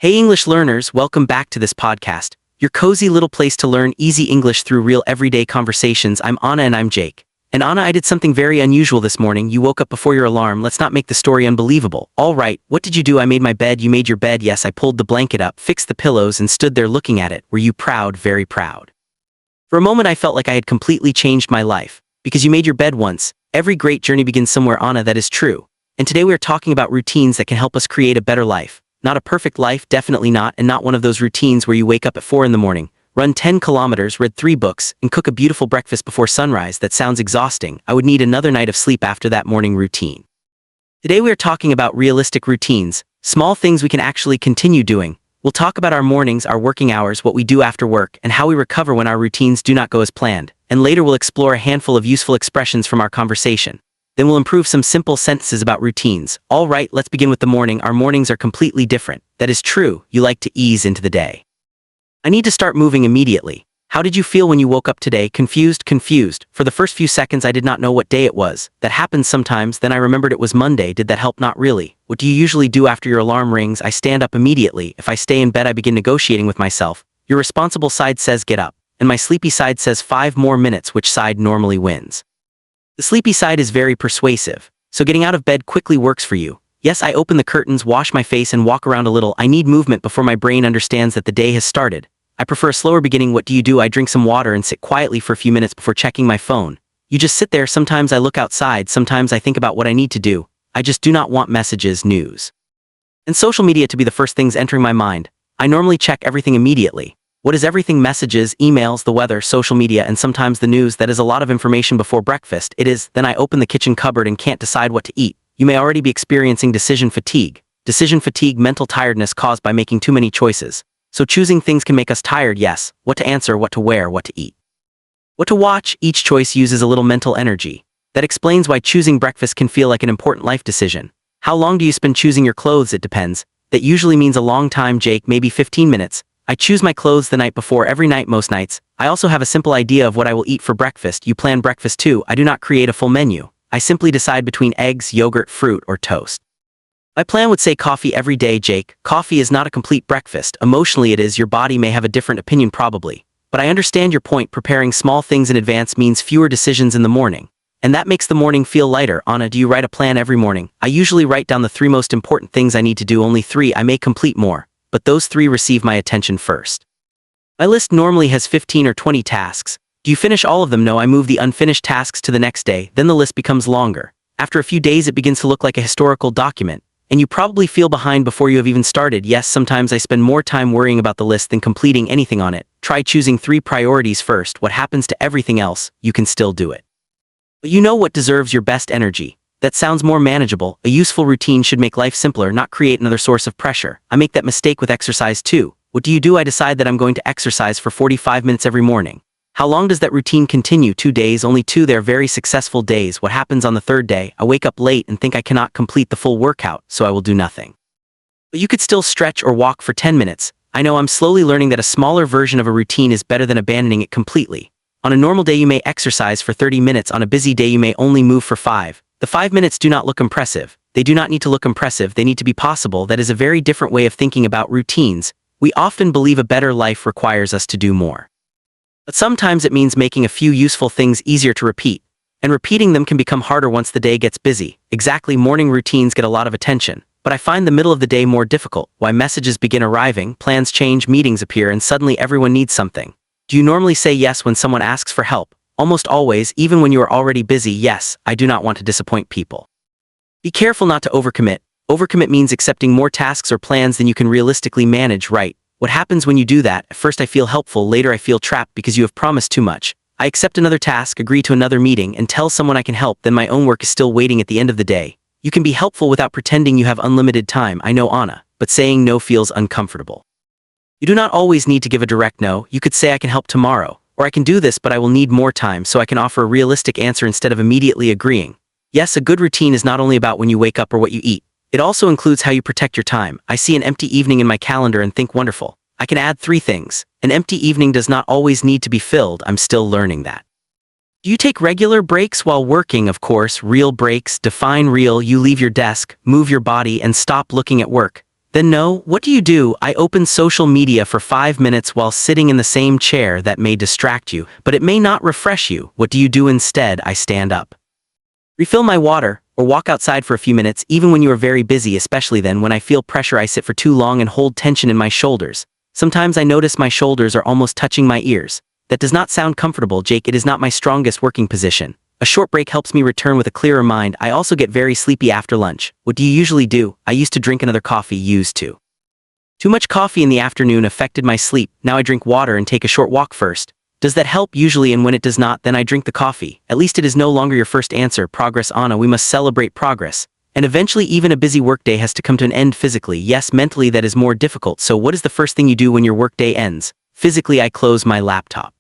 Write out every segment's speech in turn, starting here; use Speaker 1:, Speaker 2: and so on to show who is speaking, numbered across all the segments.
Speaker 1: Hey English learners, welcome back to this podcast, your cozy little place to learn easy English through real everyday conversations. I'm Anna and I'm Jake. And Anna, I did something very unusual this morning. You woke up before your alarm. Let's not make the story unbelievable. All right, what did you do? I made my bed. You made your bed. Yes, I pulled the blanket up, fixed the pillows, and stood there looking at it. Were you proud? Very proud. For a moment I felt like I had completely changed my life. Because you made your bed once. Every great journey begins somewhere, Anna. That is true. And today we are talking about routines that can help us create a better life. Not a perfect life, definitely not, and not one of those routines where you wake up at 4 in the morning, run 10 kilometers, read 3 books, and cook a beautiful breakfast before sunrise. That sounds exhausting. I would need another night of sleep after that morning routine. Today we are talking about realistic routines, small things we can actually continue doing. We'll talk about our mornings, our working hours, what we do after work, and how we recover when our routines do not go as planned. And later we'll explore a handful of useful expressions from our conversation. Then we'll improve some simple sentences about routines. All right, let's begin with the morning. Our mornings are completely different. That is true. You like to ease into the day. I need to start moving immediately. How did you feel when you woke up today? Confused. For the first few seconds I did not know what day it was. That happens sometimes. Then I remembered it was Monday. Did that help? Not really. What do you usually do after your alarm rings? I stand up immediately. If I stay in bed I begin negotiating with myself. Your responsible side says get up. And my sleepy side says 5 more minutes. Which side normally wins? The sleepy side is very persuasive, so getting out of bed quickly works for you. Yes, I open the curtains, wash my face, and walk around a little. I need movement before my brain understands that the day has started. I prefer a slower beginning. What do you do? I drink some water and sit quietly for a few minutes before checking my phone. You just sit there. Sometimes I look outside, sometimes I think about what I need to do. I just do not want messages, news, and social media to be the first things entering my mind. I normally check everything immediately. What is everything? Messages, emails, the weather, social media, and sometimes the news. That is a lot of information before breakfast. It is. Then I open the kitchen cupboard and can't decide what to eat. You may already be experiencing decision fatigue. Decision fatigue, mental tiredness caused by making too many choices. So choosing things can make us tired. Yes, what to answer, what to wear, what to eat, what to watch. Each choice uses a little mental energy. That explains why choosing breakfast can feel like an important life decision. How long do you spend choosing your clothes? It depends. That usually means a long time, Jake, maybe 15 minutes. I choose my clothes the night before every night most nights. I also have a simple idea of what I will eat for breakfast. You plan breakfast too. I do not create a full menu. I simply decide between eggs, yogurt, fruit, or toast. My plan would say coffee every day, Jake. Coffee is not a complete breakfast. Emotionally it is. Your body may have a different opinion probably. But I understand your point. Preparing small things in advance means fewer decisions in the morning. And that makes the morning feel lighter. Anna, do you write a plan every morning? I usually write down the 3 most important things I need to do. Only 3. I may complete more, but those 3 receive my attention first. My list normally has 15 or 20 tasks. Do you finish all of them? No, I move the unfinished tasks to the next day. Then the list becomes longer. After a few days it begins to look like a historical document, and you probably feel behind before you have even started. Yes, sometimes I spend more time worrying about the list than completing anything on it. Try choosing 3 priorities first. What happens to everything else? You can still do it. But you know what deserves your best energy? That sounds more manageable. A useful routine should make life simpler, not create another source of pressure. I make that mistake with exercise too. What do you do? I decide that I'm going to exercise for 45 minutes every morning. How long does that routine continue? 2 days, only 2. They're very successful days. What happens on the 3rd day? I wake up late and think I cannot complete the full workout, so I will do nothing. But you could still stretch or walk for 10 minutes. I know I'm slowly learning that a smaller version of a routine is better than abandoning it completely. On a normal day you may exercise for 30 minutes. On a busy day you may only move for 5. The 5 minutes do not look impressive. They do not need to look impressive. They need to be possible. That is a very different way of thinking about routines. We often believe a better life requires us to do more. But sometimes it means making a few useful things easier to repeat. And repeating them can become harder once the day gets busy. Exactly, morning routines get a lot of attention. But I find the middle of the day more difficult. Why? Messages begin arriving, plans change, meetings appear, and suddenly everyone needs something. Do you normally say yes when someone asks for help? Almost always, even when you are already busy. Yes, I do not want to disappoint people. Be careful not to overcommit. Overcommit means accepting more tasks or plans than you can realistically manage, right? What happens when you do that? At first I feel helpful, later I feel trapped because you have promised too much. I accept another task, agree to another meeting, and tell someone I can help, then my own work is still waiting at the end of the day. You can be helpful without pretending you have unlimited time. I know, Anna, but saying no feels uncomfortable. You do not always need to give a direct no. You could say I can help tomorrow, or I can do this but I will need more time, so I can offer a realistic answer instead of immediately agreeing. Yes, a good routine is not only about when you wake up or what you eat. It also includes how you protect your time. I see an empty evening in my calendar and think wonderful. I can add 3 things. An empty evening does not always need to be filled. I'm still learning that. Do you take regular breaks while working? Of course, real breaks. Define real. You leave your desk, move your body, and stop looking at work. Then no, what do you do? I open social media for 5 minutes while sitting in the same chair. That may distract you, but it may not refresh you. What do you do instead? I stand up, refill my water, or walk outside for a few minutes, even when you are very busy, especially then. When I feel pressure, I sit for too long and hold tension in my shoulders. Sometimes I notice my shoulders are almost touching my ears. That does not sound comfortable, Jake. It is not my strongest working position. A short break helps me return with a clearer mind. I also get very sleepy after lunch. What do you usually do? I used to drink another coffee. Used to. Too much coffee in the afternoon affected my sleep. Now I drink water and take a short walk first. Does that help? Usually, and when it does not, then I drink the coffee. At least it is no longer your first answer. Progress, Anna. We must celebrate progress. And eventually even a busy workday has to come to an end physically. Yes, mentally that is more difficult. So what is the first thing you do when your workday ends? Physically, I close my laptop.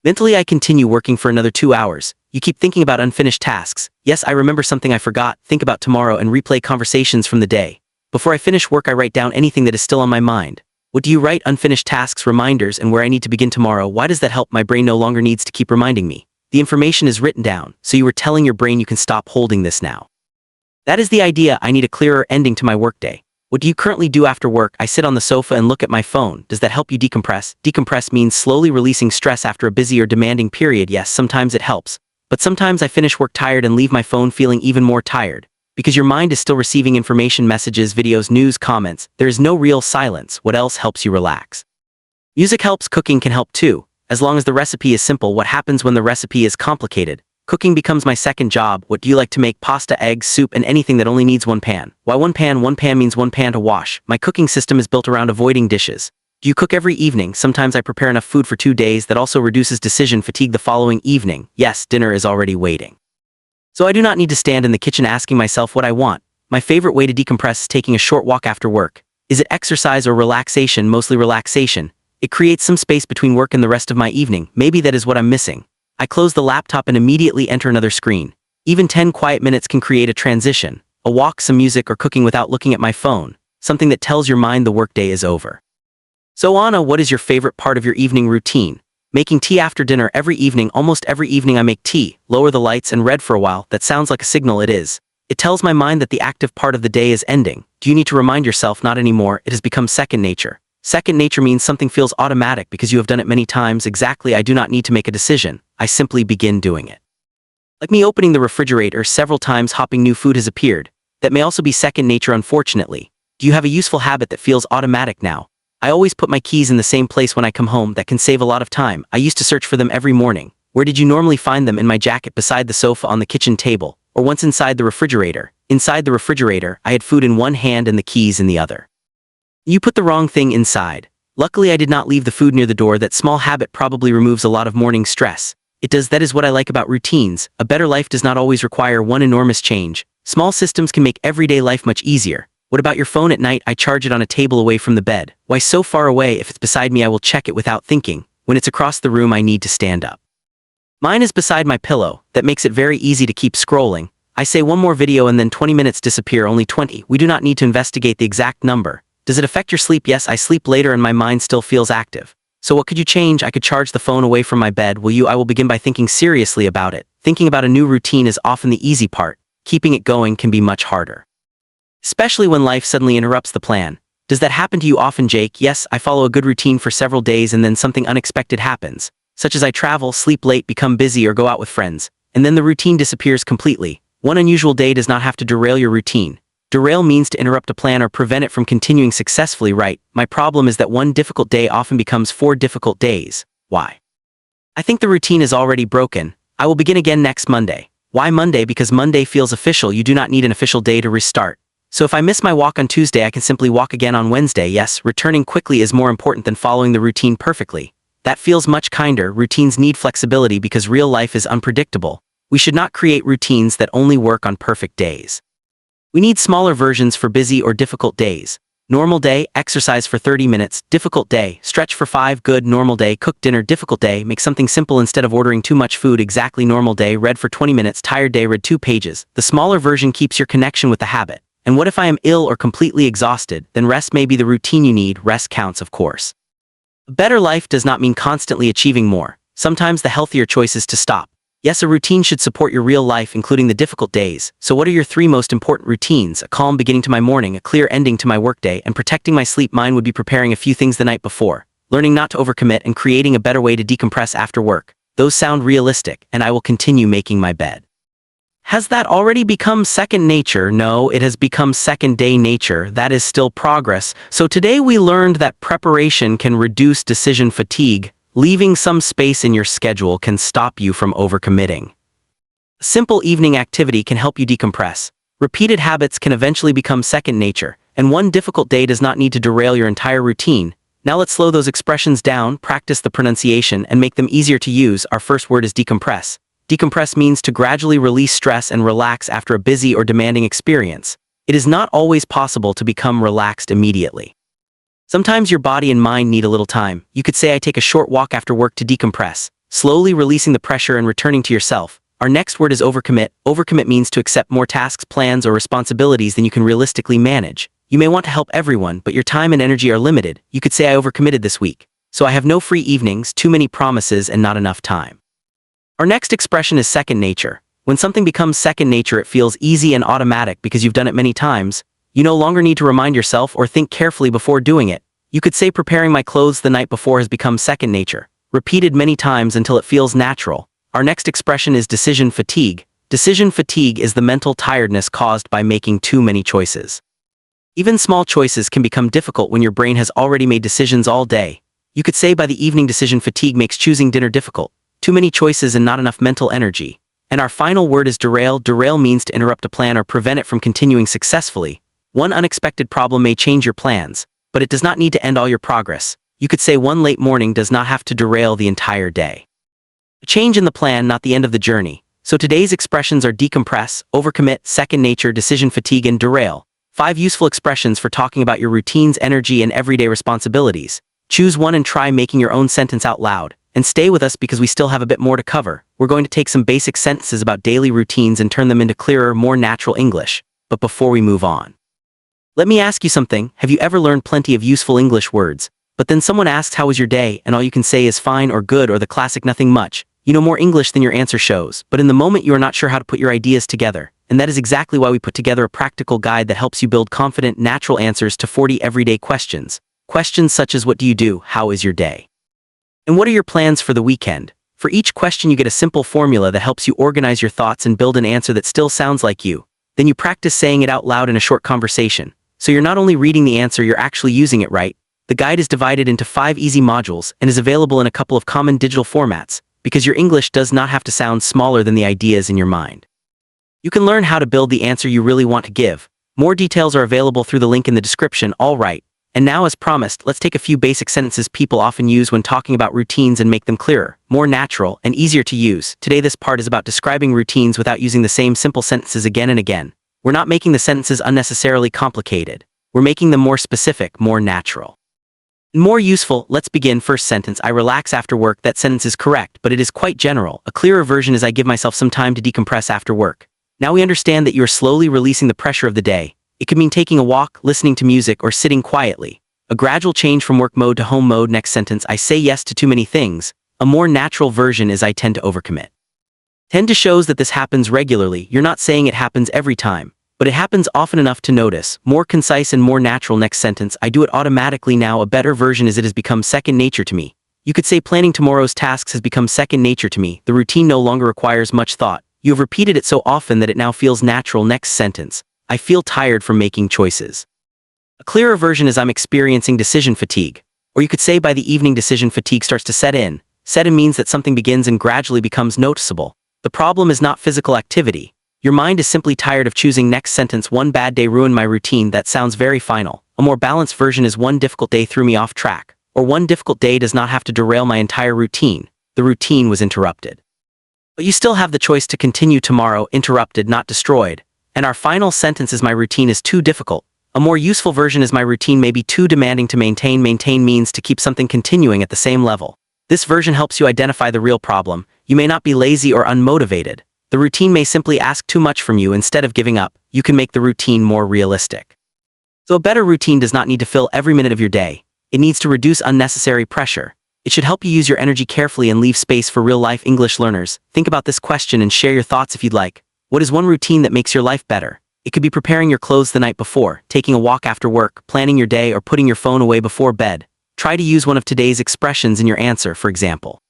Speaker 1: Mentally, I continue working for another 2 hours. You keep thinking about unfinished tasks. Yes, I remember something I forgot, think about tomorrow, and replay conversations from the day. Before I finish work, I write down anything that is still on my mind. What do you write? Unfinished tasks, reminders, and where I need to begin tomorrow. Why does that help? My brain no longer needs to keep reminding me. The information is written down, so you were telling your brain you can stop holding this now. That is the idea. I need a clearer ending to my workday. What do you currently do after work? I sit on the sofa and look at my phone. Does that help you decompress? Decompress means slowly releasing stress after a busy or demanding period. Yes, sometimes it helps. But sometimes I finish work tired and leave my phone feeling even more tired. Because your mind is still receiving information, messages, videos, news, comments. There is no real silence. What else helps you relax? Music helps. Cooking can help too, as long as the recipe is simple. What happens when the recipe is complicated? Cooking becomes my second job. What do you like to make? Pasta, eggs, soup, and anything that only needs one pan. Why one pan? One pan means one pan to wash. My cooking system is built around avoiding dishes. Do you cook every evening? Sometimes I prepare enough food for 2 days. That also reduces decision fatigue the following evening. Yes, dinner is already waiting. So I do not need to stand in the kitchen asking myself what I want. My favorite way to decompress is taking a short walk after work. Is it exercise or relaxation? Mostly relaxation. It creates some space between work and the rest of my evening. Maybe that is what I'm missing. I close the laptop and immediately enter another screen. Even 10 quiet minutes can create a transition. A walk, some music, or cooking without looking at my phone. Something that tells your mind the workday is over. So Anna, what is your favorite part of your evening routine? Making tea after dinner every evening. Almost every evening I make tea, lower the lights, and read for a while. That sounds like a signal. It is. It tells my mind that the active part of the day is ending. Do you need to remind yourself? Not anymore. It has become second nature. Second nature means something feels automatic because you have done it many times. Exactly. I do not need to make a decision. I simply begin doing it. Like me opening the refrigerator several times, hopping new food has appeared. That may also be second nature, unfortunately. Do you have a useful habit that feels automatic now? I always put my keys in the same place when I come home. That can save a lot of time. I used to search for them every morning. Where did you normally find them? In my jacket, beside the sofa, on the kitchen table, or once inside the refrigerator. Inside the refrigerator, I had food in one hand and the keys in the other. You put the wrong thing inside. Luckily, I did not leave the food near the door. That small habit probably removes a lot of morning stress. It does. That is what I like about routines. A better life does not always require one enormous change. Small systems can make everyday life much easier. What about your phone at night? I charge it on a table away from the bed. Why so far away? If it's beside me, I will check it without thinking. When it's across the room, I need to stand up. Mine is beside my pillow. That makes it very easy to keep scrolling. I say one more video and then 20 minutes disappear. Only 20. We do not need to investigate the exact number. Does it affect your sleep? Yes, I sleep later and my mind still feels active. So what could you change? I could charge the phone away from my bed. Will you? I will begin by thinking seriously about it. Thinking about a new routine is often the easy part. Keeping it going can be much harder. Especially when life suddenly interrupts the plan. Does that happen to you often, Jake? Yes, I follow a good routine for several days and then something unexpected happens. Such as I travel, sleep late, become busy, or go out with friends. And then the routine disappears completely. One unusual day does not have to derail your routine. Derail means to interrupt a plan or prevent it from continuing successfully, right? My problem is that one difficult day often becomes 4 difficult days. Why? I think the routine is already broken. I will begin again next Monday. Why Monday? Because Monday feels official. You do not need an official day to restart. So if I miss my walk on Tuesday, I can simply walk again on Wednesday. Yes, returning quickly is more important than following the routine perfectly. That feels much kinder. Routines need flexibility because real life is unpredictable. We should not create routines that only work on perfect days. We need smaller versions for busy or difficult days. Normal day, exercise for 30 minutes. Difficult day, stretch for 5. Good. Normal day, cook dinner. Difficult day, make something simple instead of ordering too much food. Exactly. Normal day, read for 20 minutes. Tired day, read 2 pages. The smaller version keeps your connection with the habit. And what if I am ill or completely exhausted? Then rest may be the routine you need. Rest counts, of course. A better life does not mean constantly achieving more. Sometimes the healthier choice is to stop. Yes, a routine should support your real life, including the difficult days. So what are your 3 most important routines? A calm beginning to my morning, a clear ending to my workday, and protecting my sleep. Mine would be preparing a few things the night before, learning not to overcommit, and creating a better way to decompress after work. Those sound realistic, and I will continue making my bed. Has that already become second nature? No, it has become second-day nature. That is still progress. So today we learned that preparation can reduce decision fatigue. Leaving some space in your schedule can stop you from overcommitting. A simple evening activity can help you decompress. Repeated habits can eventually become second nature, and one difficult day does not need to derail your entire routine. Now let's slow those expressions down, practice the pronunciation, and make them easier to use. Our first word is decompress. Decompress means to gradually release stress and relax after a busy or demanding experience. It is not always possible to become relaxed immediately. Sometimes your body and mind need a little time. You could say, I take a short walk after work to decompress, slowly releasing the pressure and returning to yourself. Our next word is overcommit. Overcommit means to accept more tasks, plans, or responsibilities than you can realistically manage. You may want to help everyone, but your time and energy are limited. You could say, I overcommitted this week, so I have no free evenings, too many promises, and not enough time. Our next expression is second nature. When something becomes second nature, it feels easy and automatic because you've done it many times. You no longer need to remind yourself or think carefully before doing it. You could say preparing my clothes the night before has become second nature, repeated many times until it feels natural. Our next expression is decision fatigue. Decision fatigue is the mental tiredness caused by making too many choices. Even small choices can become difficult when your brain has already made decisions all day. You could say by the evening, decision fatigue makes choosing dinner difficult. Too many choices and not enough mental energy. And our final word is derail. Derail means to interrupt a plan or prevent it from continuing successfully. One unexpected problem may change your plans, but it does not need to end all your progress. You could say one late morning does not have to derail the entire day. A change in the plan, not the end of the journey. So today's expressions are decompress, overcommit, second nature, decision fatigue, and derail. 5 useful expressions for talking about your routines, energy, and everyday responsibilities. Choose one and try making your own sentence out loud. And stay with us because we still have a bit more to cover. We're going to take some basic sentences about daily routines and turn them into clearer, more natural English. But before we move on, let me ask you something. Have you ever learned plenty of useful English words, but then someone asks, how was your day? And all you can say is fine or good or the classic nothing much. You know more English than your answer shows, but in the moment you are not sure how to put your ideas together. And that is exactly why we put together a practical guide that helps you build confident, natural answers to 40 everyday questions. Questions such as, what do you do? How is your day? And what are your plans for the weekend? For each question you get a simple formula that helps you organize your thoughts and build an answer that still sounds like you. Then you practice saying it out loud in a short conversation. So you're not only reading the answer, you're actually using it right. The guide is divided into 5 easy modules and is available in a couple of common digital formats, because your English does not have to sound smaller than the ideas in your mind. You can learn how to build the answer you really want to give. More details are available through the link in the description. All right. And now, as promised, let's take a few basic sentences people often use when talking about routines and make them clearer, more natural, and easier to use. Today this part is about describing routines without using the same simple sentences again and again. We're not making the sentences unnecessarily complicated. We're making them more specific, more natural, and more useful. Let's begin. First sentence, I relax after work. That sentence is correct, but it is quite general. A clearer version is, I give myself some time to decompress after work. Now we understand that you are slowly releasing the pressure of the day. It could mean taking a walk, listening to music, or sitting quietly. A gradual change from work mode to home mode. Next sentence, I say yes to too many things. A more natural version is, I tend to overcommit. Tend to shows that this happens regularly. You're not saying it happens every time, but it happens often enough to notice. More concise and more natural. Next sentence, I do it automatically now. A better version is, it has become second nature to me. You could say planning tomorrow's tasks has become second nature to me. The routine no longer requires much thought. You have repeated it so often that it now feels natural. Next sentence, I feel tired from making choices. A clearer version is, I'm experiencing decision fatigue. Or you could say by the evening, decision fatigue starts to set in. Set in means that something begins and gradually becomes noticeable. The problem is not physical activity. Your mind is simply tired of choosing. Next sentence, one bad day ruined my routine. That sounds very final. A more balanced version is, one difficult day threw me off track. Or one difficult day does not have to derail my entire routine. The routine was interrupted. But you still have the choice to continue tomorrow. Interrupted, not destroyed. And our final sentence is, my routine is too difficult. A more useful version is, my routine may be too demanding to maintain. Maintain means to keep something continuing at the same level. This version helps you identify the real problem. You may not be lazy or unmotivated. The routine may simply ask too much from you. Instead of giving up, you can make the routine more realistic. So a better routine does not need to fill every minute of your day. It needs to reduce unnecessary pressure. It should help you use your energy carefully and leave space for real-life English learners. Think about this question and share your thoughts if you'd like. What is one routine that makes your life better? It could be preparing your clothes the night before, taking a walk after work, planning your day, or putting your phone away before bed. Try to use one of today's expressions in your answer, for example.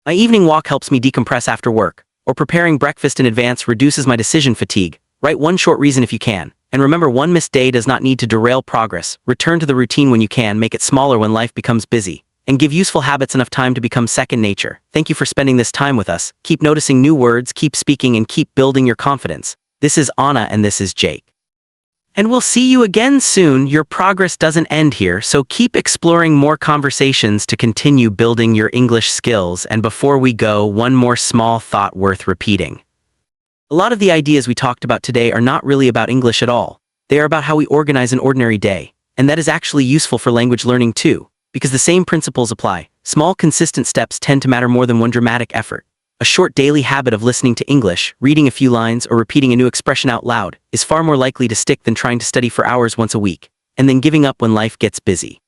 Speaker 1: My evening walk helps me decompress after work, or preparing breakfast in advance reduces my decision fatigue. Write one short reason if you can. And remember, one missed day does not need to derail progress. Return to the routine when you can, make it smaller when life becomes busy, and give useful habits enough time to become second nature. Thank you for spending this time with us. Keep noticing new words, keep speaking, and keep building your confidence. This is Anna and this is Jake. And we'll see you again soon. Your progress doesn't end here, so keep exploring more conversations to continue building your English skills. And before we go, one more small thought worth repeating. A lot of the ideas we talked about today are not really about English at all. They are about how we organize an ordinary day, and that is actually useful for language learning too, because the same principles apply. Small, consistent steps tend to matter more than one dramatic effort. A short daily habit of listening to English, reading a few lines, or repeating a new expression out loud is far more likely to stick than trying to study for hours once a week, and then giving up when life gets busy.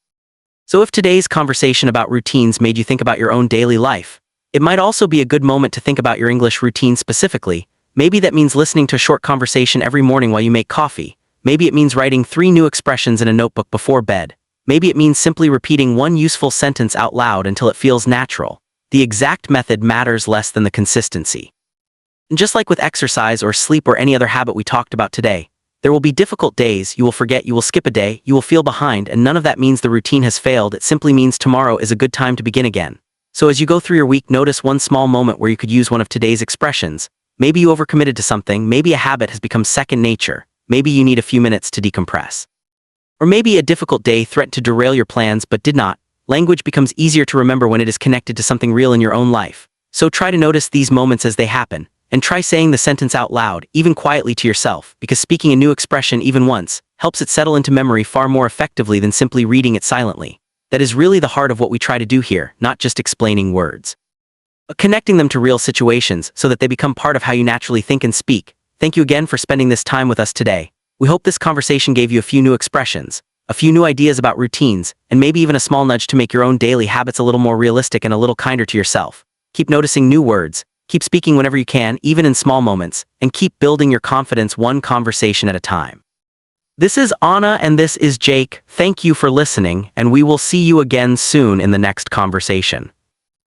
Speaker 1: So if today's conversation about routines made you think about your own daily life, it might also be a good moment to think about your English routine specifically. Maybe that means listening to a short conversation every morning while you make coffee. Maybe it means writing 3 new expressions in a notebook before bed. Maybe it means simply repeating one useful sentence out loud until it feels natural. The exact method matters less than the consistency. And just like with exercise or sleep or any other habit we talked about today, there will be difficult days. You will forget, you will skip a day, you will feel behind, and none of that means the routine has failed. It simply means tomorrow is a good time to begin again. So as you go through your week, notice one small moment where you could use one of today's expressions. Maybe you overcommitted to something, maybe a habit has become second nature, maybe you need a few minutes to decompress. Or maybe a difficult day threatened to derail your plans but did not. Language becomes easier to remember when it is connected to something real in your own life. So try to notice these moments as they happen, and try saying the sentence out loud, even quietly to yourself, because speaking a new expression even once helps it settle into memory far more effectively than simply reading it silently. That is really the heart of what we try to do here, not just explaining words, but connecting them to real situations so that they become part of how you naturally think and speak. Thank you again for spending this time with us today. We hope this conversation gave you a few new expressions, a few new ideas about routines, and maybe even a small nudge to make your own daily habits a little more realistic and a little kinder to yourself. Keep noticing new words, keep speaking whenever you can, even in small moments, and keep building your confidence one conversation at a time. This is Anna and this is Jake. Thank you for listening, and we will see you again soon in the next conversation.